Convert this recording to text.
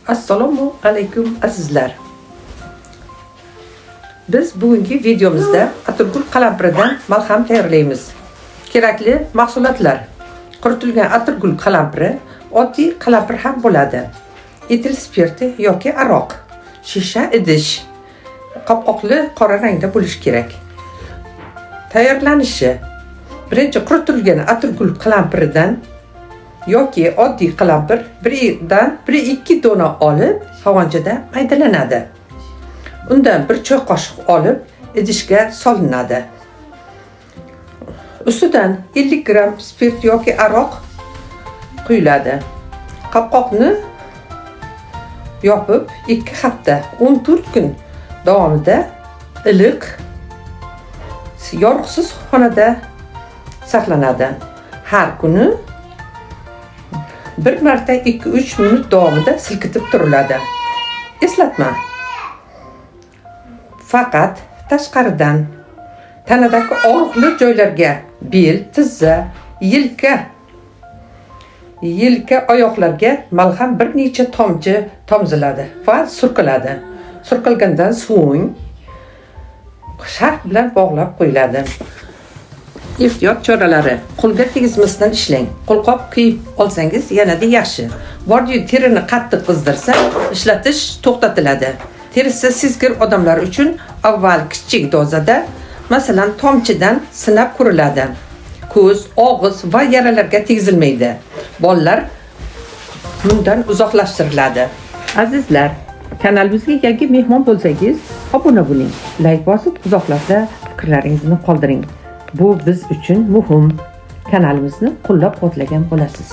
Assalomu alaykum azizlar. Biz bugungi videomizda atirgul qalampiridan malham tayyorlaymiz. Kerakli mahsulotlar: quritilgan atirgul qalampiri, oddiy qalampir ham bo'ladi. Etil spirti yoki aroq, shisha idish, qopqoqli qora rangda bo'lishi kerak. Tayyorlanishi: birinchi quritilgan atirgul qalampiridan yoki oddiy qalampir biridan 1-2 dona olib sovunchida maydalanadi. Undan 1 choy qoshiq olib idishga solinadi. Ustidan 50 gram spirt yoki aroq quyiladi. Qopqoqni yopib 2 hafta 14 kun davomida iliq, yorug'siz xonada saqlanadi. Har kuni bir marta 2-3 minut davomida silkitib turiladi. Eslatma: faqat tashqaridan tanadagi og'riqli joylarga, bel, tizza, yelka oyoqlarga malham bir necha tomchi tomziladi va surkiladi. Surkilgandan so'ng sharf bilan bog'lab qo'yiladi. Ehtiyot choralari: qo'lga tegizmasdan ishlang. Qo'lqop kiyib olsangiz yanada yaxshi. Bordi terini qattiq qizdirsa, ishlatish to'xtatiladi. Terisi sezgir odamlar uchun avval kichik dozada, masalan tomchidan sinab ko'riladi. Ko'z, og'iz va yaralarga tegizilmaydi. Bolalar bundan uzoqlashtiriladi. Azizlar, kanalimizga yangi mehmon bo'lsangiz, obuna bo'ling. Like bosib, uzoqlarda fikrlaringizni qoldiring. Bu biz uchun muhim. Kanalimizni qo'llab-quvvatlagan bo'lasiz.